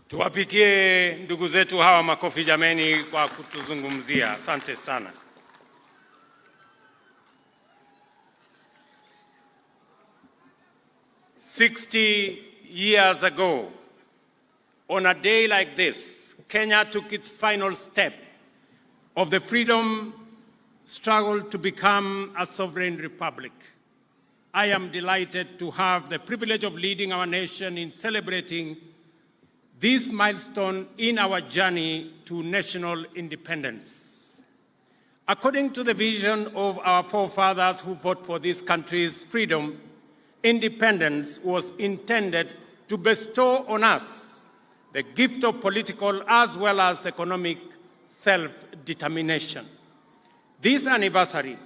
Tuwapigie ndugu zetu hawa makofi jameni kwa kutuzungumzia. Asante sana. "60 years ago, on a day like this, Kenya took its final step of the freedom struggle to become a sovereign republic. I am delighted to have the privilege of leading our nation in celebrating this milestone in our journey to national independence. According to the vision of our forefathers who fought for this country's freedom, independence was intended to bestow on us the gift of political as well as economic self-determination. This anniversary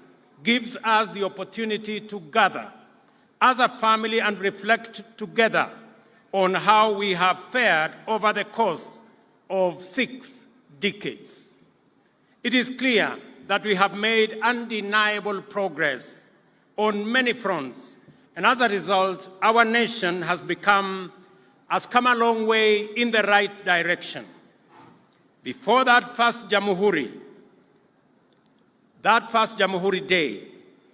gives us the opportunity to gather as a family and reflect together on how we have fared over the course of 6 decades. It is clear that we have made undeniable progress on many fronts, and as a result, our nation has come a long way in the right direction. Before that first Jamhuri Day,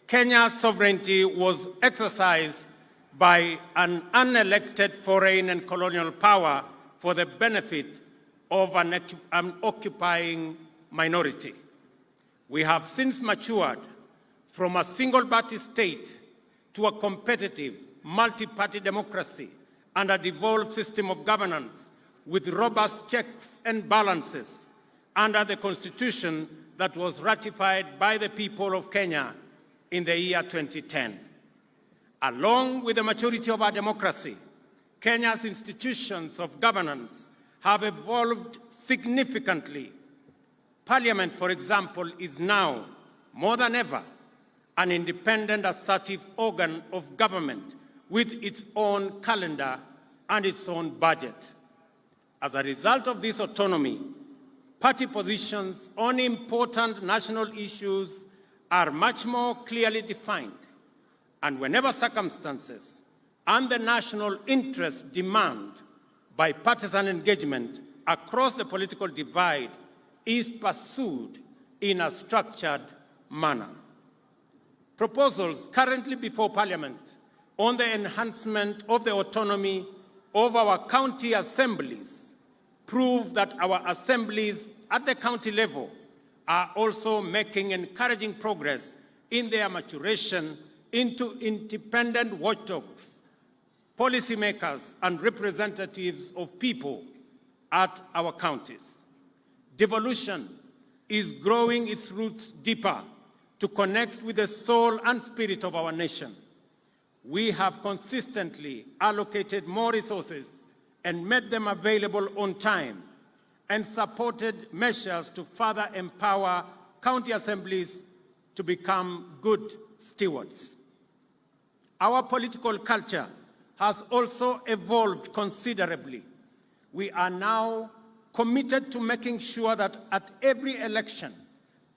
Kenya's sovereignty was exercised by an unelected foreign and colonial power for the benefit of an occupying minority. We have since matured from a single-party state to a competitive, multi-party democracy and a devolved system of governance with robust checks and balances under the Constitution that was ratified by the people of Kenya in the year 2010. Along with the maturity of our democracy, Kenya's institutions of governance have evolved significantly. Parliament, for example, is now, more than ever, an independent, assertive organ of government with its own calendar and its own budget. As a result of this autonomy, party positions on important national issues are much more clearly defined. And whenever circumstances and the national interest demand, bipartisan engagement across the political divide is pursued in a structured manner. Proposals currently before Parliament on the enhancement of the autonomy of our county assemblies prove that our assemblies at the county level are also making encouraging progress in their maturation into independent watchdogs, policymakers, and representatives of people at our counties. Devolution is growing its roots deeper to connect with the soul and spirit of our nation. We have consistently allocated more resources and made them available on time, and supported measures to further empower county assemblies to become good stewards. Our political culture has also evolved considerably. We are now committed to making sure that at every election,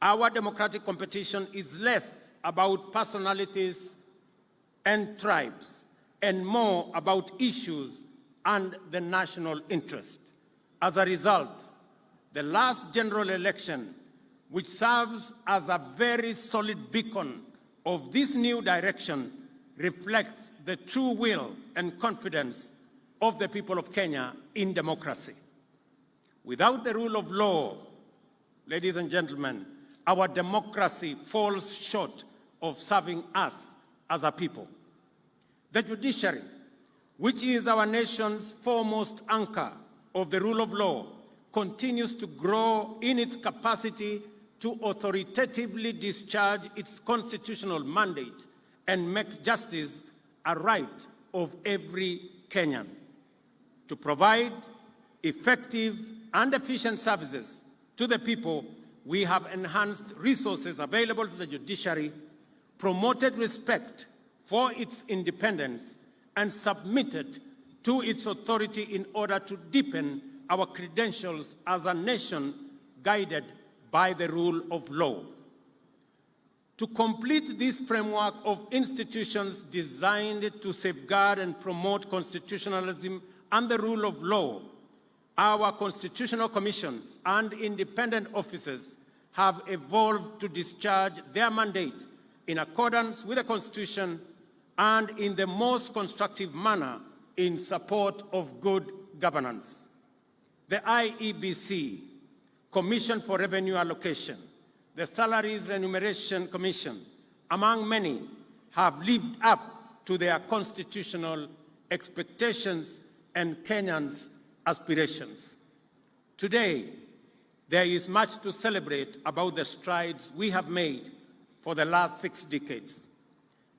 our democratic competition is less about personalities and tribes and more about issues and the national interest. As a result, the last general election, which serves as a very solid beacon of this new direction, reflects the true will and confidence of the people of Kenya in democracy. Without the rule of law, ladies and gentlemen, our democracy falls short of serving us as a people. The judiciary, which is our nation's foremost anchor of the rule of law, continues to grow in its capacity to authoritatively discharge its constitutional mandate and make justice a right of every Kenyan. To provide effective and efficient services to the people, we have enhanced resources available to the judiciary, promoted respect for its independence, and submitted to its authority in order to deepen our credentials as a nation guided by the rule of law. To complete this framework of institutions designed to safeguard and promote constitutionalism and the rule of law, our constitutional commissions and independent officers have evolved to discharge their mandate in accordance with the Constitution and in the most constructive manner in support of good governance. The IEBC, Commission for Revenue Allocation, the Salaries Remuneration Commission, among many, have lived up to their constitutional expectations and Kenyans' aspirations. Today, there is much to celebrate about the strides we have made for the last 6 decades.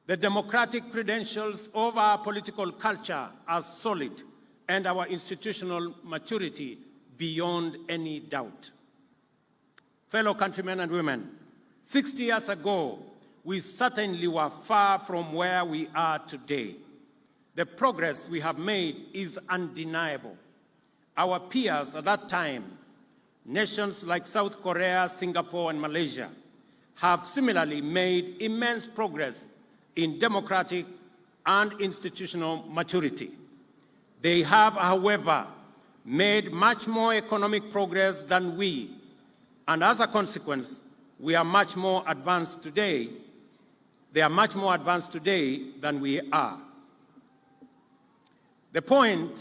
The democratic credentials of our political culture are solid and our institutional maturity beyond any doubt. Fellow countrymen and women, 60 years ago, we certainly were far from where we are today. The progress we have made is undeniable. Our peers at that time, nations like South Korea, Singapore, and Malaysia, have similarly made immense progress in democratic and institutional maturity. They have, however, made much more economic progress than we, and as a consequence, we are much more advanced today. They are much more advanced today than we are. The point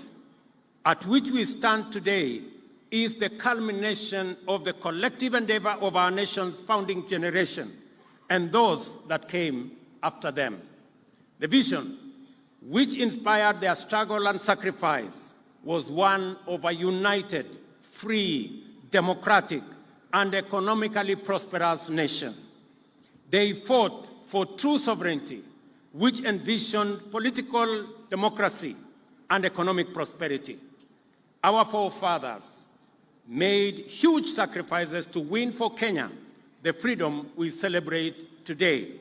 at which we stand today is the culmination of the collective endeavor of our nation's founding generation and those that came after them. The vision which inspired their struggle and sacrifice was one of a united, free, democratic, and economically prosperous nation. They fought for true sovereignty, which envisioned political democracy and economic prosperity. Our forefathers made huge sacrifices to win for Kenya the freedom we celebrate today,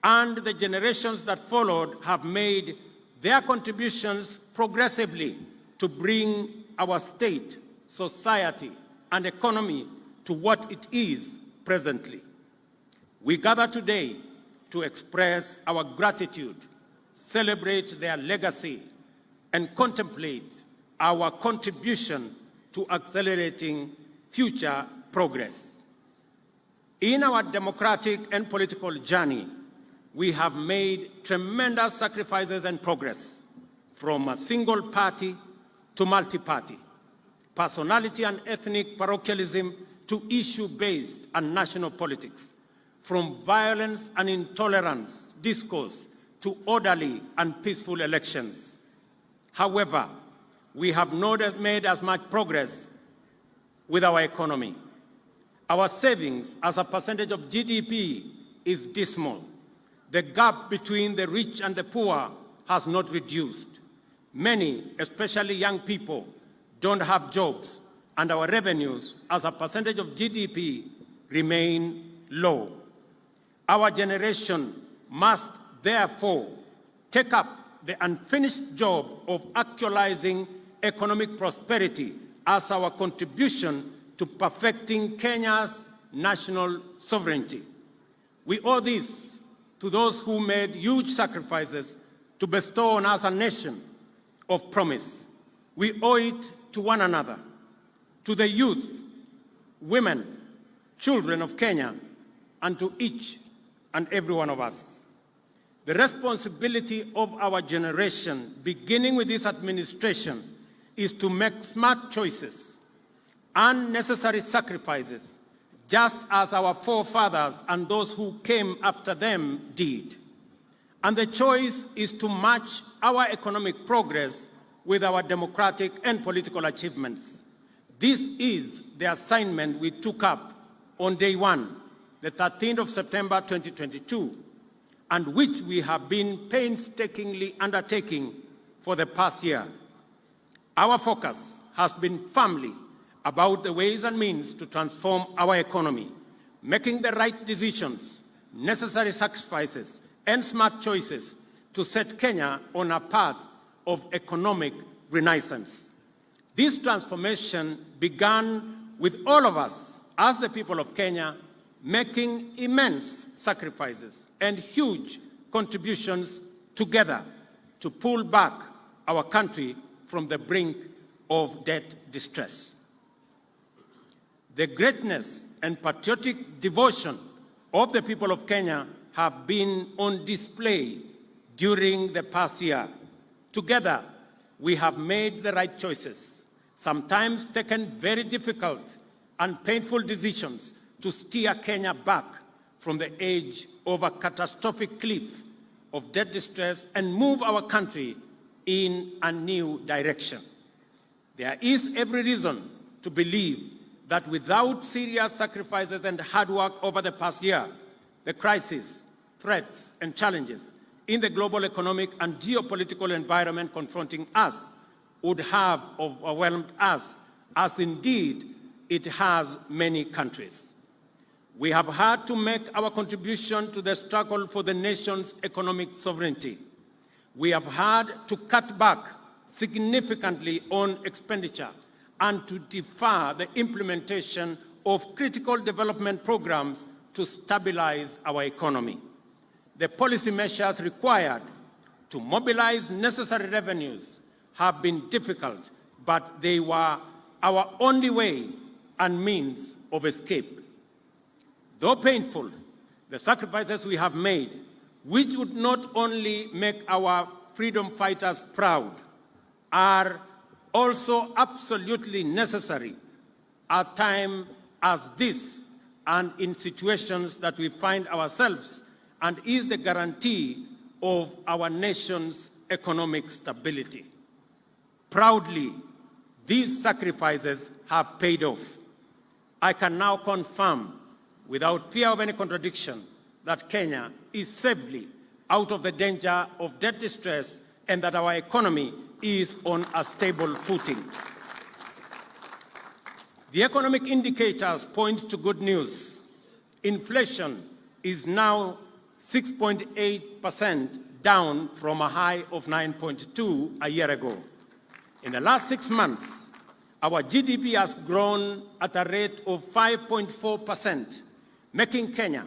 and the generations that followed have made their contributions progressively to bring our state, society, and economy to what it is presently. We gather today to express our gratitude, celebrate their legacy, and contemplate our contribution to accelerating future progress. In our democratic and political journey, we have made tremendous sacrifices and progress, from a single party to multi-party, personality and ethnic parochialism to issue-based and national politics, from violence and intolerance discourse to orderly and peaceful elections. However, we have not made as much progress with our economy. Our savings as a percentage of GDP is dismal. The gap between the rich and the poor has not reduced. Many, especially young people, don't have jobs, and our revenues as a percentage of GDP remain low. Our generation must therefore take up the unfinished job of actualizing economic prosperity as our contribution to perfecting Kenya's national sovereignty. We owe this to those who made huge sacrifices to bestow on us a nation of promise. We owe it to one another, to the youth, women, children of Kenya, and to each and every one of us. The responsibility of our generation, beginning with this administration, is to make smart choices and necessary sacrifices, just as our forefathers and those who came after them did. And the choice is to match our economic progress with our democratic and political achievements. This is the assignment we took up on day one, the 13th of September 2022, and which we have been painstakingly undertaking for the past year. Our focus has been firmly about the ways and means to transform our economy, making the right decisions, necessary sacrifices, and smart choices to set Kenya on a path of economic renaissance. This transformation began with all of us, as the people of Kenya, making immense sacrifices and huge contributions together to pull back our country from the brink of debt distress. The greatness and patriotic devotion of the people of Kenya have been on display during the past year. Together, we have made the right choices, sometimes taken very difficult and painful decisions to steer Kenya back from the edge of a catastrophic cliff of debt distress and move our country in a new direction. There is every reason to believe that without serious sacrifices and hard work over the past year, the crises, threats, and challenges in the global economic and geopolitical environment confronting us would have overwhelmed us, as indeed it has many countries. We have had to make our contribution to the struggle for the nation's economic sovereignty. We have had to cut back significantly on expenditure and to defer the implementation of critical development programs to stabilize our economy. The policy measures required to mobilize necessary revenues have been difficult, but they were our only way and means of escape. Though painful, the sacrifices we have made, which would not only make our freedom fighters proud, are also absolutely necessary at a time as this and in situations that we find ourselves, and is the guarantee of our nation's economic stability. Proudly, these sacrifices have paid off. I can now confirm, without fear of any contradiction, that Kenya is safely out of the danger of debt distress and that our economy is on a stable footing. The economic indicators point to good news. Inflation is now 6.8%, down from a high of 9.2% a year ago. In the last 6 months, our GDP has grown at a rate of 5.4%, making Kenya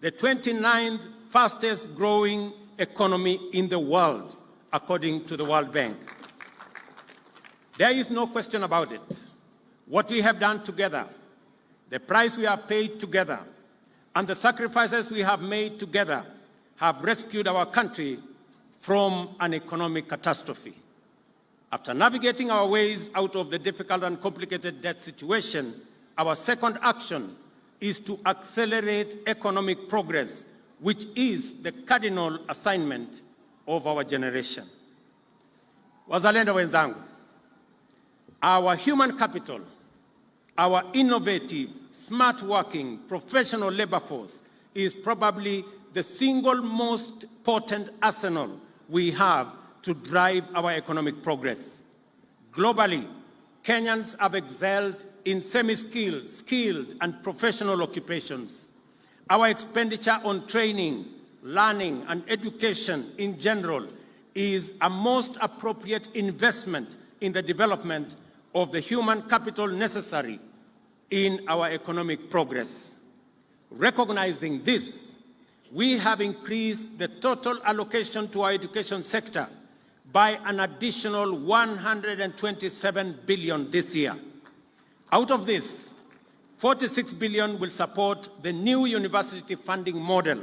the 29th fastest growing economy in the world, according to the World Bank. There is no question about it. What we have done together, the price we have paid together, and the sacrifices we have made together have rescued our country from an economic catastrophe. After navigating our ways out of the difficult and complicated debt situation, our second action is to accelerate economic progress, which is the cardinal assignment of our generation. Wazalendo wenzangu, our human capital, our innovative, smart working, professional labor force is probably the single most potent arsenal we have to drive our economic progress. Globally, Kenyans have excelled in semi-skilled, skilled, and professional occupations. Our expenditure on training, learning, and education in general is a most appropriate investment in the development of the human capital necessary in our economic progress. Recognizing this, we have increased the total allocation to our education sector by an additional 127 billion this year. Out of this, 46 billion will support the new university funding model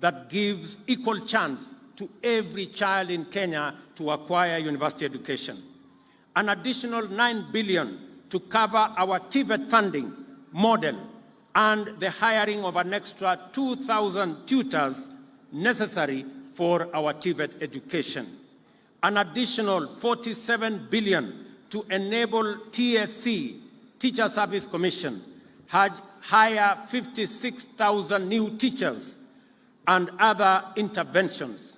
that gives equal chance to every child in Kenya to acquire university education. An additional 9 billion to cover our TVET funding model and the hiring of an extra 2,000 tutors necessary for our TVET education. An additional 47 billion to enable TSC, Teacher Service Commission, hire 56,000 new teachers and other interventions,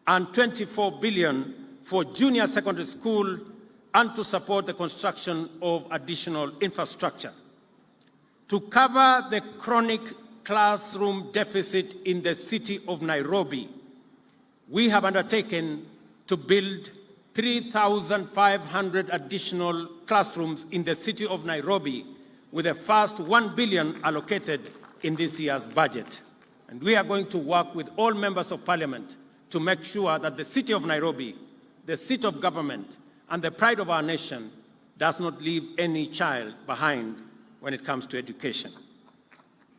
and 24 billion for junior secondary school and to support the construction of additional infrastructure. To cover the chronic classroom deficit in the city of Nairobi, we have undertaken to build 3,500 additional classrooms in the city of Nairobi, with the first 1 billion allocated in this year's budget. And we are going to work with all members of parliament to make sure that the city of Nairobi, the seat of government, and the pride of our nation does not leave any child behind when it comes to education.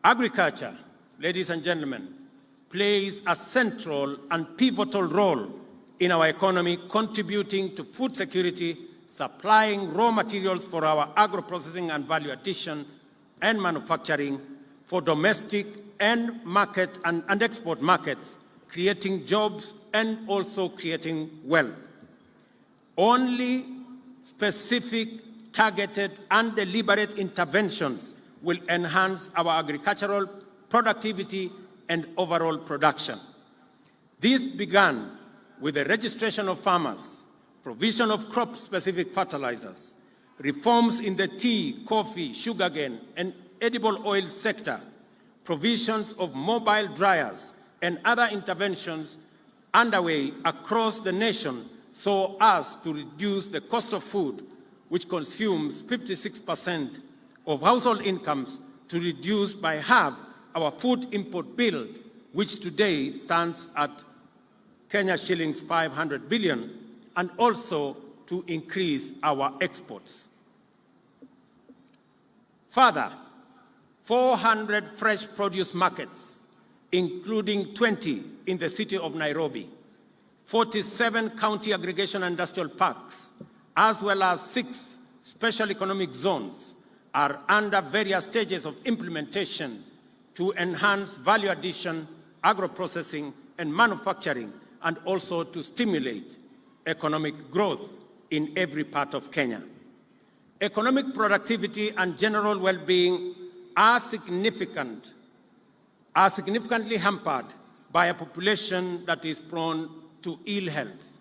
Agriculture, ladies and gentlemen, plays a central and pivotal role in our economy, contributing to food security, supplying raw materials for our agro-processing and value addition and manufacturing, for domestic and market and export markets, creating jobs and also creating wealth. Only specific, targeted, and deliberate interventions will enhance our agricultural productivity and overall production. This began with the registration of farmers, provision of crop-specific fertilizers, reforms in the tea, coffee, sugarcane, and edible oil sector, provisions of mobile dryers, and other interventions underway across the nation so as to reduce the cost of food, which consumes 56% of household incomes, to reduce by half our food import bill, which today stands at Kenya shillings 500 billion, and also to increase our exports. Further, 400 fresh produce markets, including 20 in the city of Nairobi, 47 county aggregation industrial parks, as well as 6 special economic zones, are under various stages of implementation to enhance value addition, agro-processing, and manufacturing, and also to stimulate economic growth in every part of Kenya. Economic productivity and general well-being are significantly hampered by a population that is prone to ill health.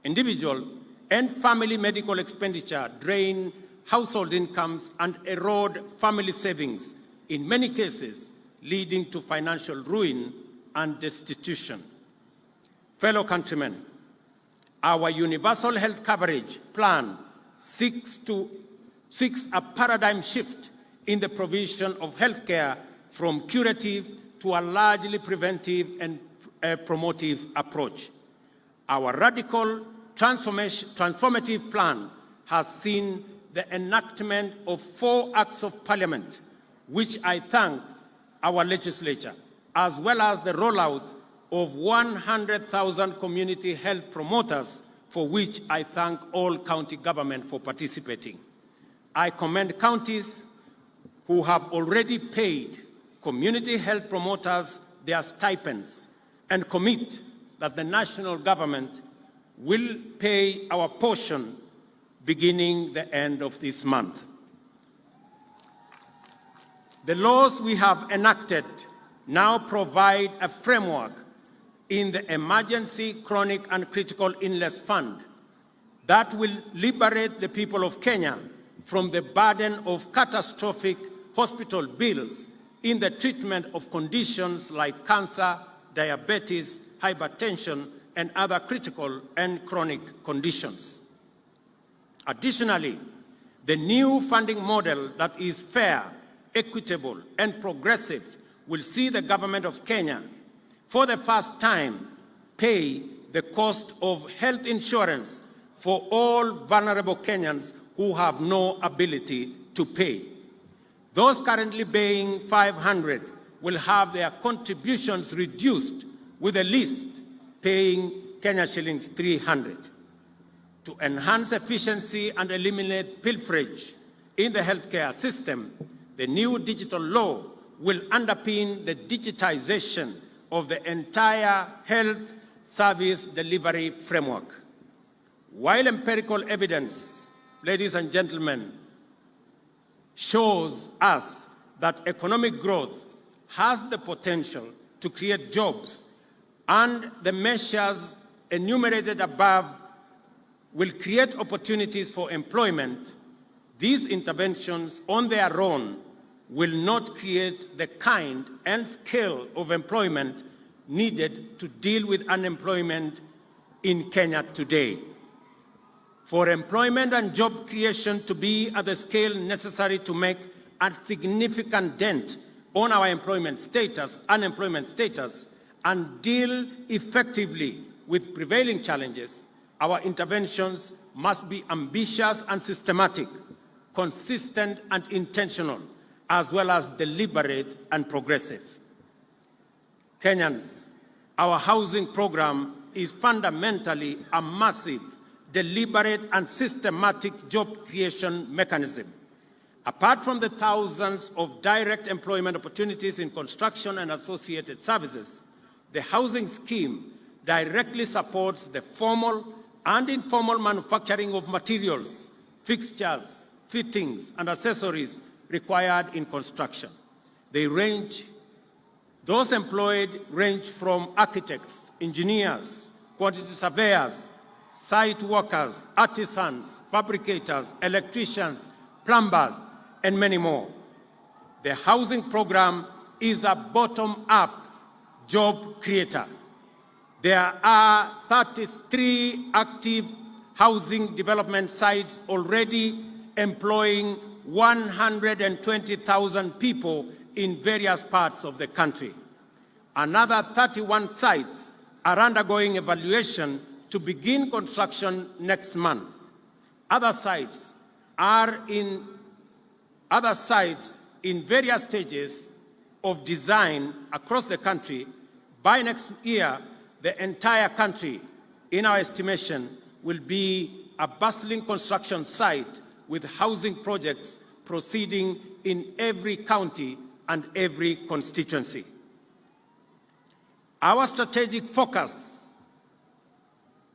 Individual and family medical expenditure drain household incomes and erode family savings, in many cases leading to financial ruin and destitution. Fellow countrymen, our universal health coverage plan seeks a paradigm shift in the provision of health care from curative to a largely preventive and promotive approach. Our radical transformative plan has seen the enactment of 4 acts of parliament, which I thank our legislature, as well as the rollout of 100,000 community health promoters, for which I thank all county government for participating. I commend counties who have already paid community health promoters their stipends and commit that the national government will pay our portion beginning the end of this month. The laws we have enacted now provide a framework in the Emergency, Chronic, and Critical Illness Fund that will liberate the people of Kenya from the burden of catastrophic hospital bills in the treatment of conditions like cancer, diabetes, hypertension, and other critical and chronic conditions. Additionally, the new funding model that is fair, equitable, and progressive will see the government of Kenya, for the first time, pay the cost of health insurance for all vulnerable Kenyans who have no ability to pay. Those currently paying 500 will have their contributions reduced, with the least paying Kenya shillings 300. To enhance efficiency and eliminate pilferage in the healthcare system, the new digital law will underpin the digitization of the entire health service delivery framework. While empirical evidence, ladies and gentlemen, shows us that economic growth has the potential to create jobs, and the measures enumerated above will create opportunities for employment, these interventions on their own will not create the kind and scale of employment needed to deal with unemployment in Kenya today. For employment and job creation to be at the scale necessary to make a significant dent on our unemployment status, and deal effectively with prevailing challenges, our interventions must be ambitious and systematic, consistent and intentional, as well as deliberate and progressive. Kenyans, our housing program is fundamentally a massive, deliberate and systematic job creation mechanism. Apart from the thousands of direct employment opportunities in construction and associated services, the housing scheme directly supports the formal and informal manufacturing of materials, fixtures, fittings, and accessories required in construction. Those employed range from architects, engineers, quantity surveyors, site workers, artisans, fabricators, electricians, plumbers, and many more. The housing program is a bottom-up job creator. There are 33 active housing development sites already employing 120,000 people in various parts of the country. Another 31 sites are undergoing evaluation to begin construction next month. Other sites in various stages of design across the country. By next year, the entire country, in our estimation, will be a bustling construction site with housing projects proceeding in every county and every constituency. Our strategic focus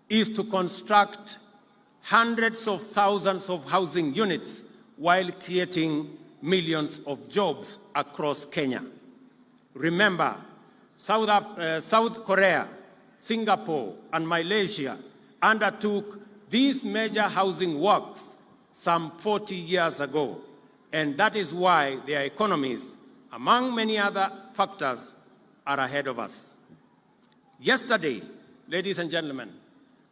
is to construct hundreds of thousands of housing units while creating millions of jobs across Kenya. Remember, South Korea, Singapore, and Malaysia undertook these major housing works some 40 years ago, and that is why their economies, among many other factors, are ahead of us. Yesterday, ladies and gentlemen,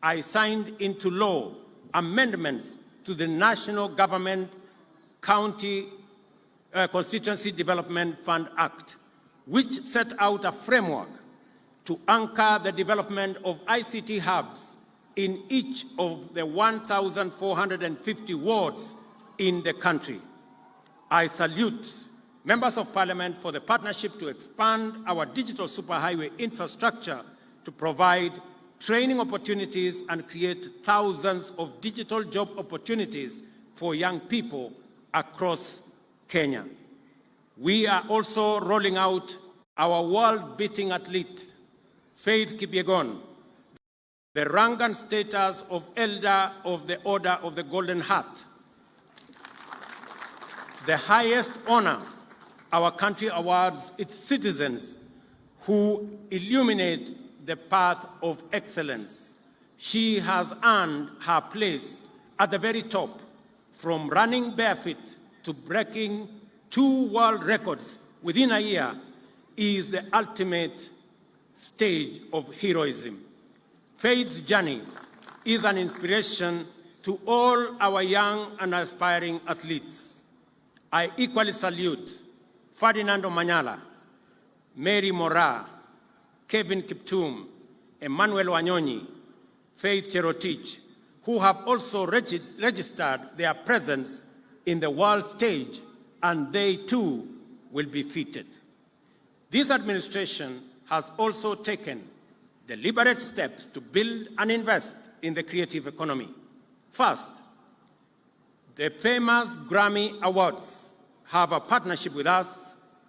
I signed into law amendments to the National Government County Constituency Development Fund Act, which set out a framework to anchor the development of ICT hubs in each of the 1,450 wards in the country. I salute members of Parliament for the partnership to expand our digital superhighway infrastructure to provide training opportunities and create thousands of digital job opportunities for young people across Kenya. We are also rolling out our world-beating athlete, Faith Kipyegon, the rank and status of Elder of the Order of the Golden Heart, the highest honor our country awards its citizens who illuminate the path of excellence. She has earned her place at the very top, from running barefoot to breaking 2 world records within a year, is the ultimate stage of heroism. Faith's journey is an inspiration to all our young and aspiring athletes. I equally salute Ferdinando Manyala, Mary Mora, Kevin Kiptum, Emmanuel Wanyonyi, Faith Cherotich, who have also registered their presence in the world stage, and they too will be fitted. This administration has also taken deliberate steps to build and invest in the creative economy. First, the famous Grammy Awards have a partnership with us,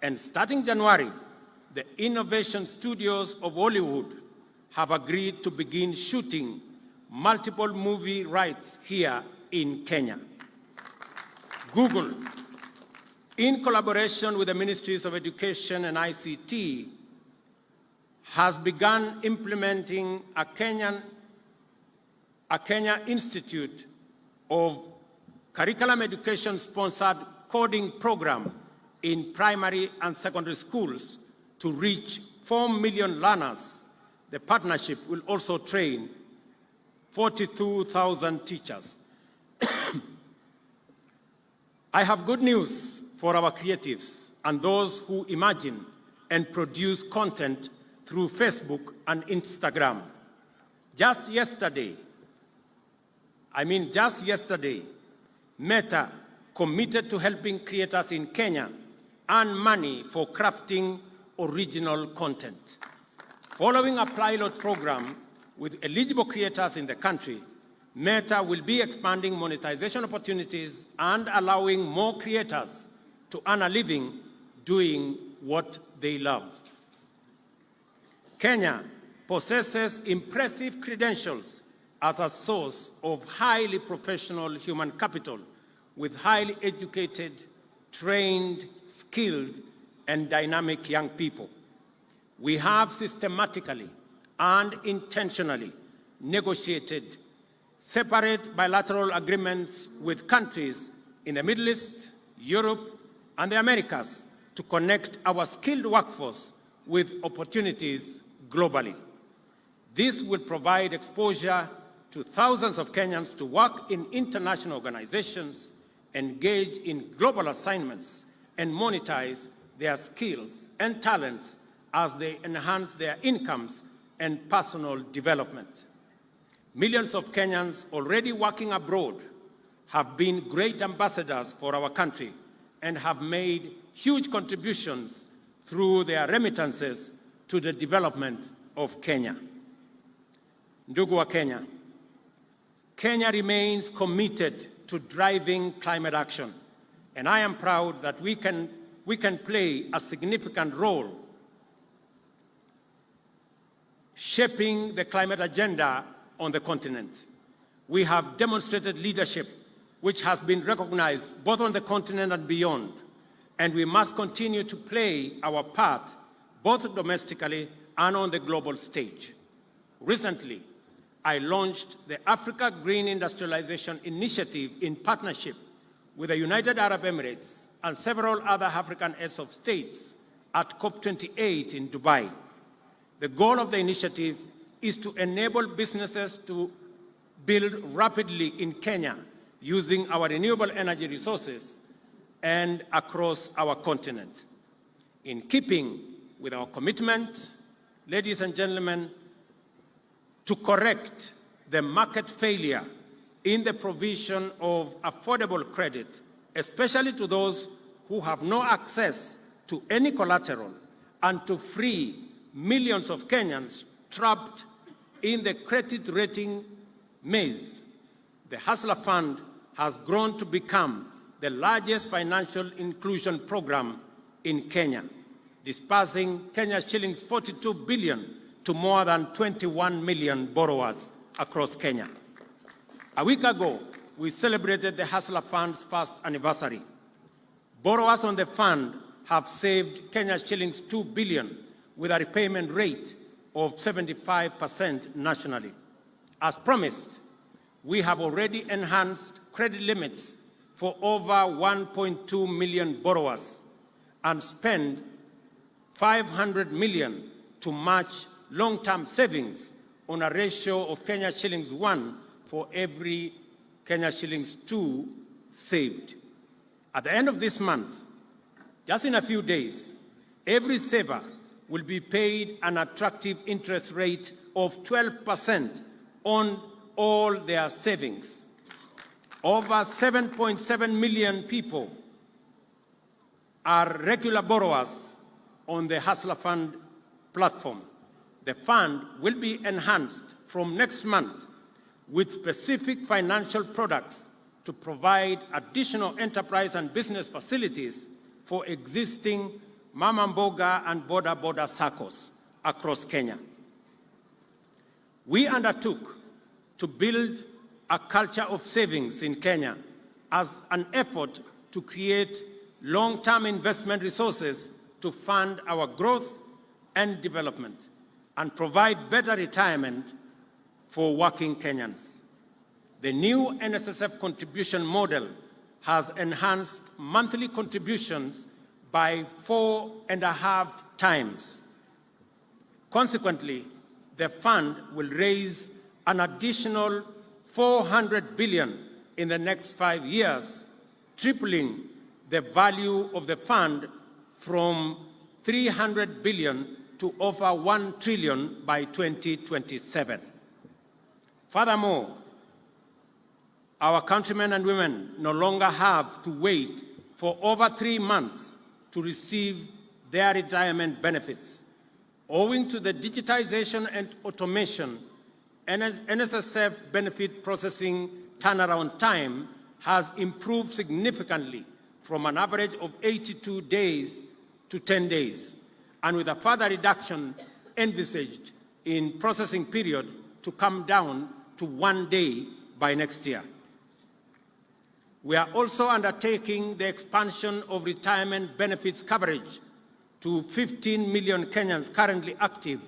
and starting January, the Innovation Studios of Hollywood have agreed to begin shooting multiple movie rights here in Kenya. Google, in collaboration with the Ministries of Education and ICT, has begun implementing a Kenya Institute of Curriculum Education-sponsored coding program in primary and secondary schools to reach 4 million learners. The partnership will also train 42,000 teachers. I have good news for our creatives and those who imagine and produce content through Facebook and Instagram. Just yesterday, Just yesterday, Meta committed to helping creators in Kenya earn money for crafting original content. Following a pilot program with eligible creators in the country, Meta will be expanding monetization opportunities and allowing more creators to earn a living doing what they love. Kenya possesses impressive credentials as a source of highly professional human capital with highly educated, trained, skilled, and dynamic young people. We have systematically and intentionally negotiated separate bilateral agreements with countries in the Middle East, Europe, and the Americas to connect our skilled workforce with opportunities globally. This will provide exposure to thousands of Kenyans to work in international organizations, engage in global assignments, and monetize their skills and talents as they enhance their incomes and personal development. Millions of Kenyans already working abroad have been great ambassadors for our country and have made huge contributions through their remittances to the development of Kenya. Ndugu wa Kenya, Kenya remains committed to driving climate action, and I am proud that we can play a significant role shaping the climate agenda on the continent. We have demonstrated leadership which has been recognized both on the continent and beyond, and we must continue to play our part both domestically and on the global stage. Recently, I launched the Africa Green Industrialization Initiative in partnership with the United Arab Emirates and several other African heads of states at COP28 in Dubai. The goal of the initiative is to enable businesses to build rapidly in Kenya using our renewable energy resources and across our continent. In keeping with our commitment, ladies and gentlemen, to correct the market failure in the provision of affordable credit, especially to those who have no access to any collateral, and to free millions of Kenyans trapped in the credit rating maze, the Hustler Fund has grown to become the largest financial inclusion program in Kenya, dispersing Kenya's shillings 42 billion to more than 21 million borrowers across Kenya. A week ago, we celebrated the Hustler Fund's first anniversary. Borrowers on the fund have saved Kenya's shillings 2 billion with a repayment rate of 75% nationally. As promised, we have already enhanced credit limits for over 1.2 million borrowers and spent 500 million to match long-term savings on a ratio of Kenya shillings 1 for every Kenya shillings 2 saved. At the end of this month, just in a few days, every saver will be paid an attractive interest rate of 12% on all their savings. Over 7.7 million people are regular borrowers on the Hustler Fund platform. The fund will be enhanced from next month with specific financial products to provide additional enterprise and business facilities for existing Mama Mboga and Boda Boda SACCOs across Kenya. We undertook to build a culture of savings in Kenya as an effort to create long-term investment resources to fund our growth and development and provide better retirement for working Kenyans. The new NSSF contribution model has enhanced monthly contributions by 4.5 times. Consequently, the fund will raise an additional 400 billion in the next 5 years, tripling the value of the fund from 300 billion to over 1 trillion by 2027. Furthermore, Our countrymen and women no longer have to wait for over 3 months to receive their retirement benefits. Owing to the digitization and automation, NSSF benefit processing turnaround time has improved significantly from an average of 82 days to 10 days, and with a further reduction envisaged in processing period to come down to 1 day by next year. We are also undertaking the expansion of retirement benefits coverage to 15 million Kenyans currently active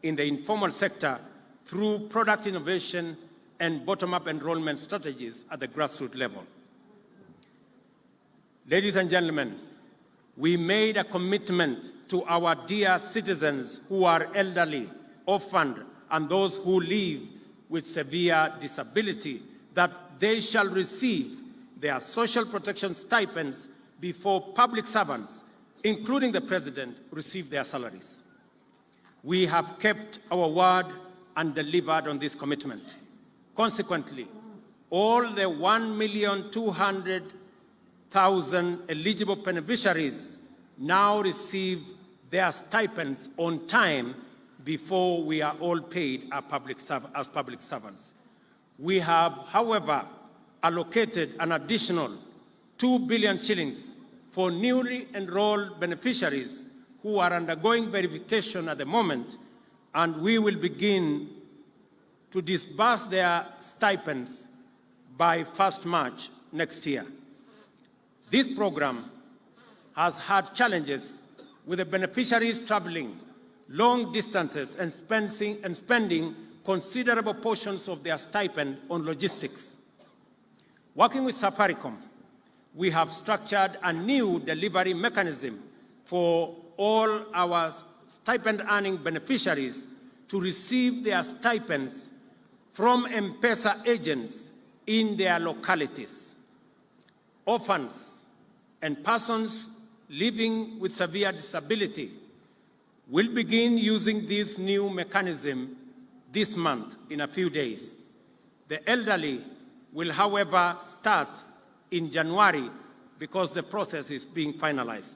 in the informal sector through product innovation and bottom-up enrollment strategies at the grassroots level. Ladies and gentlemen, we made a commitment to our dear citizens who are elderly, orphaned, and those who live with severe disability that they shall receive their social protection stipends before public servants, including the President, receive their salaries. We have kept our word and delivered on this commitment. Consequently, all the 1,200,000 eligible beneficiaries now receive their stipends on time before we are all paid as public servants. We have, however, allocated an additional 2 billion shillings for newly enrolled beneficiaries who are undergoing verification at the moment, and we will begin to disburse their stipends by 1st March next year. This program has had challenges with the beneficiaries traveling long distances and spending considerable portions of their stipend on logistics. Working with Safaricom, we have structured a new delivery mechanism for all our stipend-earning beneficiaries to receive their stipends from M-Pesa agents in their localities. Orphans and persons living with severe disability will begin using this new mechanism this month in a few days. The elderly will, however, start in January because the process is being finalized.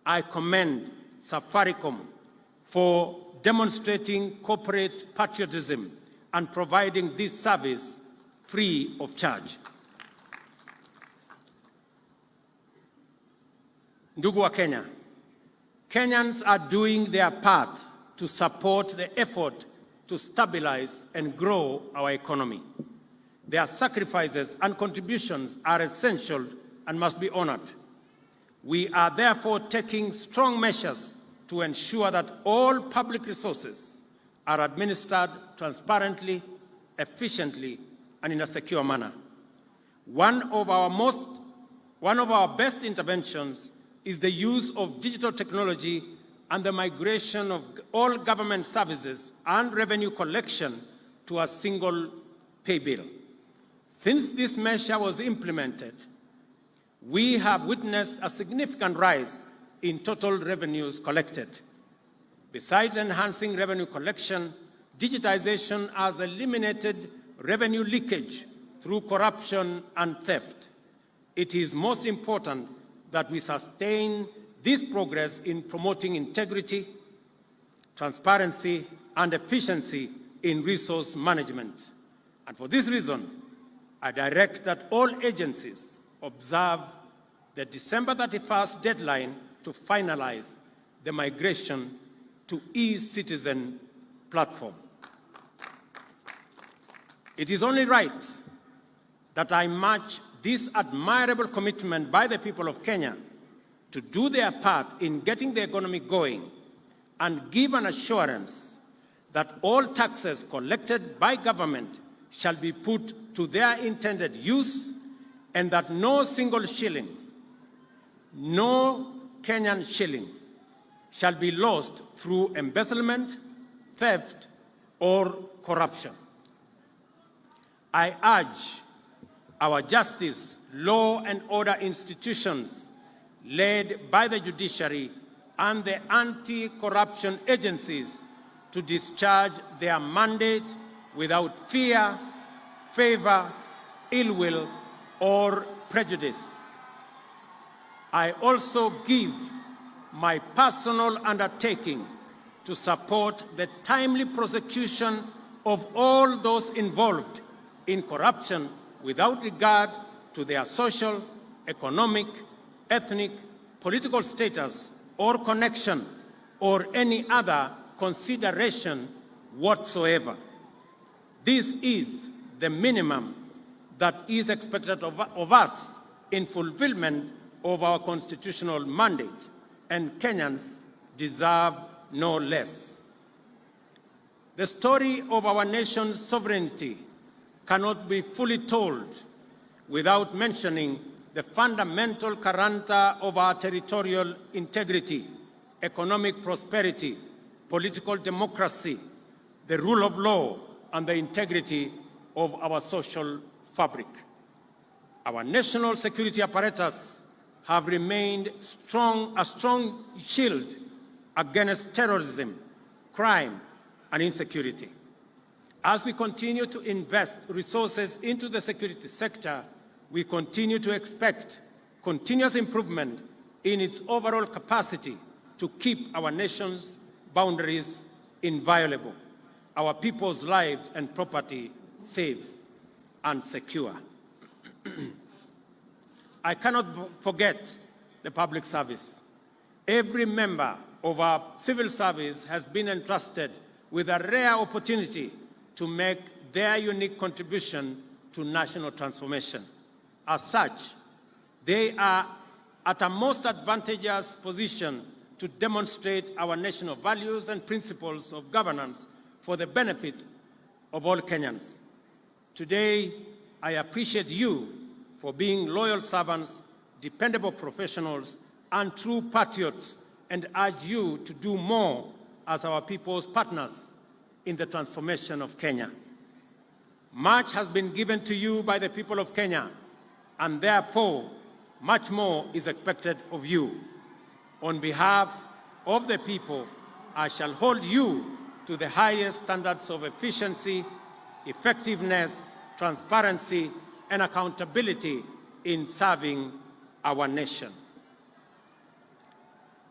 I commend Safaricom for demonstrating corporate patriotism and providing this service free of charge. Ndugu wa Kenya, Kenyans are doing their part to support the effort to stabilize and grow our economy. Their sacrifices and contributions are essential and must be honored. We are therefore taking strong measures to ensure that all public resources are administered transparently, efficiently, and in a secure manner. One of our best interventions is the use of digital technology and the migration of all government services and revenue collection to a single pay bill. Since this measure was implemented, we have witnessed a significant rise in total revenues collected. Besides enhancing revenue collection, digitization has eliminated revenue leakage through corruption and theft. It is most important that we sustain this progress in promoting integrity, transparency, and efficiency in resource management. And for this reason, I direct that all agencies observe the December 31st deadline to finalize the migration to e-Citizen platform. It is only right that I match this admirable commitment by the people of Kenya to do their part in getting the economy going and give an assurance that all taxes collected by government shall be put to their intended use and that no single shilling, no Kenyan shilling, shall be lost through embezzlement, theft, or corruption. I urge our justice, law, and order institutions led by the judiciary and the anti-corruption agencies to discharge their mandate without fear, favor, ill will, or prejudice. I also give my personal undertaking to support the timely prosecution of all those involved in corruption without regard to their social, economic, ethnic, political status, or connection, or any other consideration whatsoever. This is the minimum that is expected of us in fulfillment of our constitutional mandate, and Kenyans deserve no less. The story of our nation's sovereignty cannot be fully told without mentioning the fundamental character of our territorial integrity, economic prosperity, political democracy, the rule of law, and the integrity of our social fabric. Our national security apparatus have remained a strong shield against terrorism, crime, and insecurity. As we continue to invest resources into the security sector, we continue to expect continuous improvement in its overall capacity to keep our nation's boundaries inviolable, our people's lives and property safe and secure. I cannot forget the public service. Every member of our civil service has been entrusted with a rare opportunity to make their unique contribution to national transformation. As such, they are at a most advantageous position to demonstrate our national values and principles of governance for the benefit of all Kenyans. Today, I appreciate you for being loyal servants, dependable professionals, and true patriots, and urge you to do more as our people's partners in the transformation of Kenya. Much has been given to you by the people of Kenya, and therefore, much more is expected of you. On behalf of the people, I shall hold you to the highest standards of efficiency, effectiveness, transparency, and accountability in serving our nation.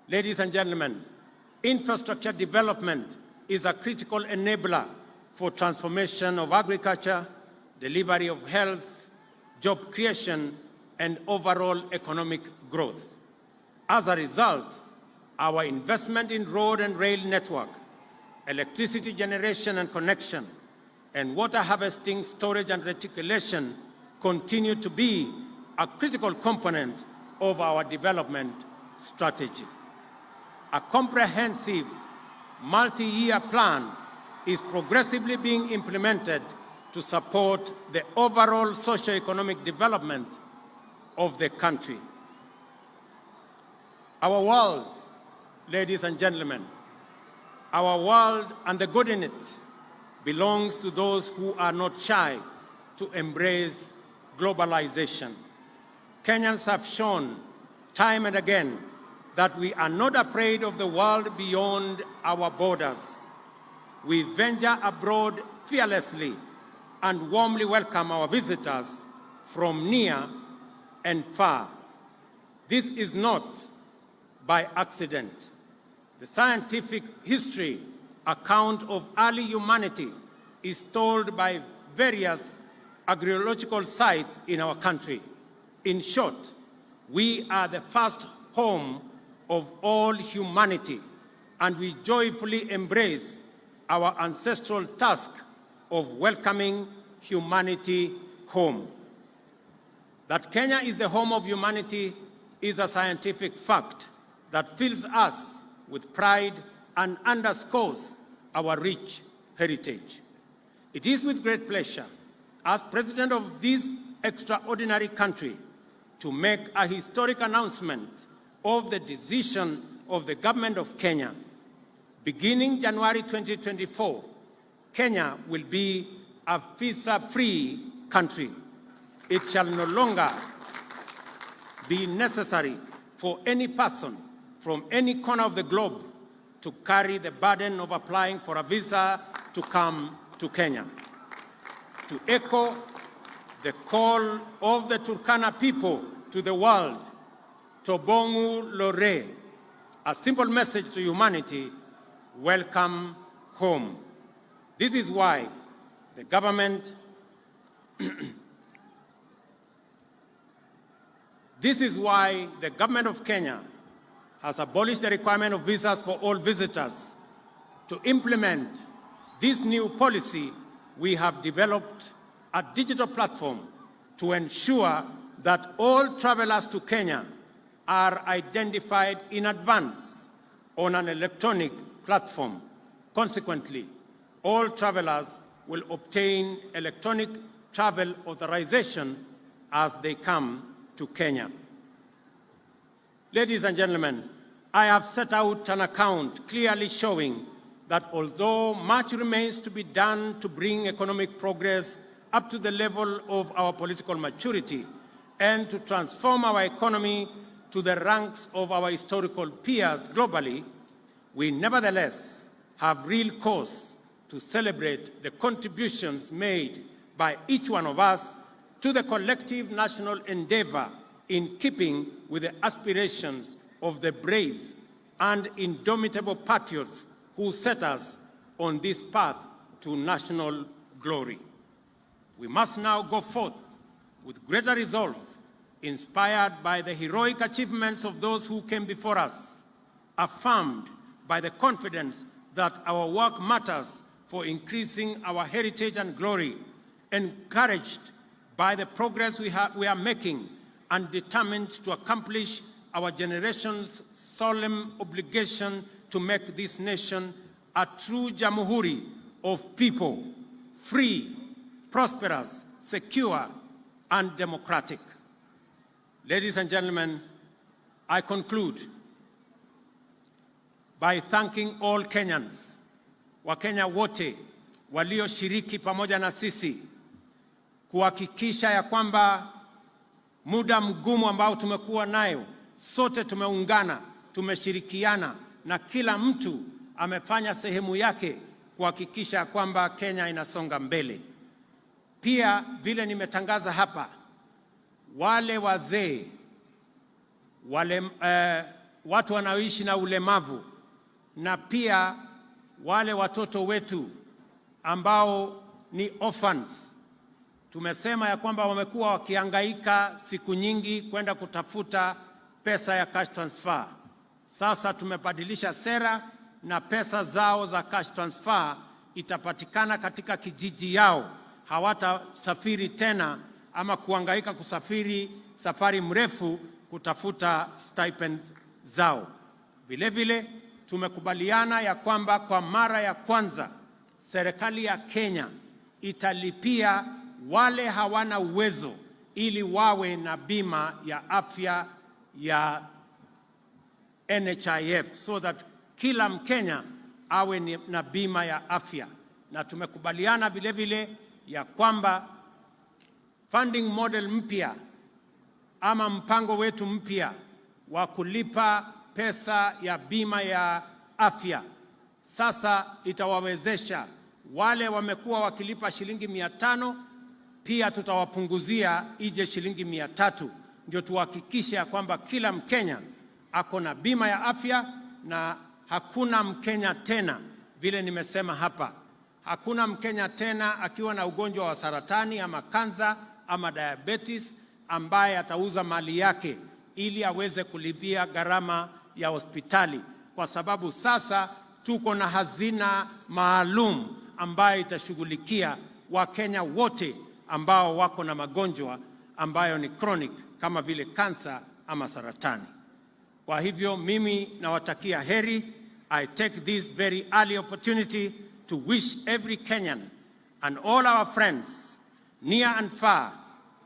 Ladies and gentlemen, infrastructure development is a critical enabler for transformation of agriculture, delivery of health, job creation, and overall economic growth. As a result, our investment in road and rail network, electricity generation and connection, and water harvesting, storage, and reticulation continue to be a critical component of our development strategy. A comprehensive multi-year plan is progressively being implemented to support the overall socio-economic development of the country. Our world, ladies and gentlemen, our world and the good in it belongs to those who are not shy to embrace globalization. Kenyans have shown time and again that we are not afraid of the world beyond our borders. We venture abroad fearlessly and warmly welcome our visitors from near and far. This is not by accident. The scientific history account of early humanity is told by various archaeological sites in our country. In short, we are the first home of all humanity, and we joyfully embrace our ancestral task of welcoming humanity home. That Kenya is the home of humanity is a scientific fact that fills us with pride and underscores our rich heritage. It is with great pleasure, as President of this extraordinary country, to make a historic announcement of the decision of the government of Kenya. Beginning January 2024, Kenya will be a visa-free country. It shall no longer be necessary for any person from any corner of the globe to carry the burden of applying for a visa to come to Kenya. To echo the call of the Turkana people to the world, Tobongu Lore, a simple message to humanity, welcome home. This is why the government of Kenya has abolished the requirement of visas for all visitors. To implement this new policy, we have developed a digital platform to ensure that all travelers to Kenya are identified in advance on an electronic platform. Consequently, all travelers will obtain electronic travel authorization as they come to Kenya. Ladies and gentlemen, I have set out an account clearly showing that although much remains to be done to bring economic progress up to the level of our political maturity and to transform our economy to the ranks of our historical peers globally, we nevertheless have real cause to celebrate the contributions made by each one of us to the collective national endeavor in keeping with the aspirations of the brave and indomitable patriots who set us on this path to national glory. We must now go forth with greater resolve, inspired by the heroic achievements of those who came before us, affirmed by the confidence that our work matters for increasing our heritage and glory, encouraged by the progress we are making, and determined to accomplish our generation's solemn obligation to make this nation a true jamhuri of people, free, prosperous, secure, and democratic. Ladies and gentlemen, I conclude by thanking all Kenyans, Wakenya wote walioshiriki pamoja na sisi kuhakikisha ya kwamba muda mgumu ambao tumekuwa nayo, sote tumeungana, tumeshirikiana na kila mtu amefanya sehemu yake kuhakikisha kwamba Kenya inasonga mbele. Pia vile nimetangaza hapa, wale wazee, watu wanaoishi na ulemavu na pia wale watoto wetu ambao ni orphans, tumesema ya kwamba wamekuwa wakihangaika siku nyingi kwenda kutafuta pesa ya cash transfer. Sasa tumebadilisha sera na pesa zao za cash transfer itapatikana katika kijiji yao. Hawatasafiri tena ama kuhangaika kusafiri safari mrefu kutafuta stipends zao. Vile vile tumekubaliana ya kwamba kwa mara ya kwanza serikali ya Kenya italipia wale hawana uwezo ili wawe na bima ya afya ya NHIF, so that kila Mkenya awe na bima ya afya. Na tumekubaliana vile vile ya kwamba funding model mpya ama mpango wetu mpya wa kulipa pesa ya bima ya afya sasa itawawezesha wale wamekuwa wakilipa shilingi 500, pia tutawapunguzia ije shilingi 300, ndio tuhakikishe kwamba kila Mkenya ako na bima ya afya. Na hakuna Mkenya tena, vile nimesema hapa, hakuna Mkenya tena akiwa na ugonjwa wa saratani ama kansa ama diabetes ambaye atauza mali yake ili aweze kulipia gharama ya hospitali, kwa sababu sasa tuko na hazina maalum ambayo itashughulikia Wakenya wote ambao wako na magonjwa ambayo ni chronic kama vile kansa ama saratani. Kwa hivyo mimi nawatakia heri. I take this very early opportunity to wish every Kenyan and all our friends near and far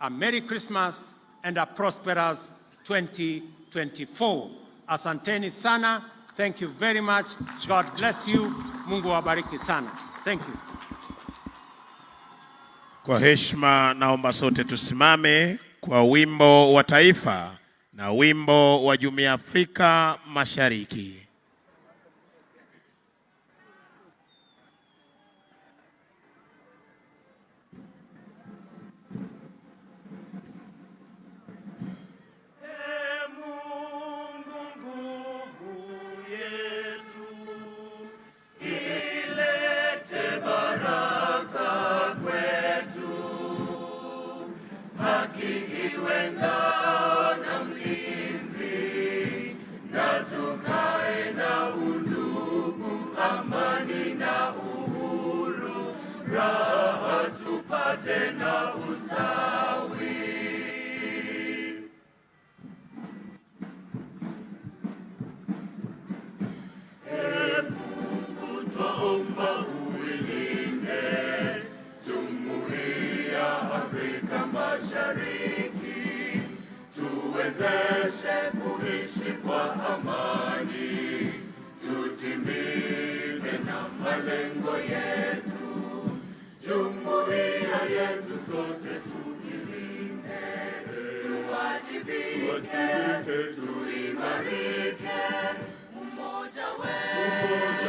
a Merry Christmas and a prosperous 2024. Asanteni sana. Thank you very much. God bless you. Mungu wabariki sana. Thank you. Kwa heshima naomba sote tusimame kwa wimbo wa taifa na wimbo wa Jumuiya ya Afrika Mashariki. raha tupate na ustawi. Mungu twaomba uilinde Jumuiya Afrika Mashariki, tuwezeshe kuishi kwa amani, tutimize na malengo yetu. Jumuiya yetu sote tuilinde, tuwajibike, tuimarike, umoja wetu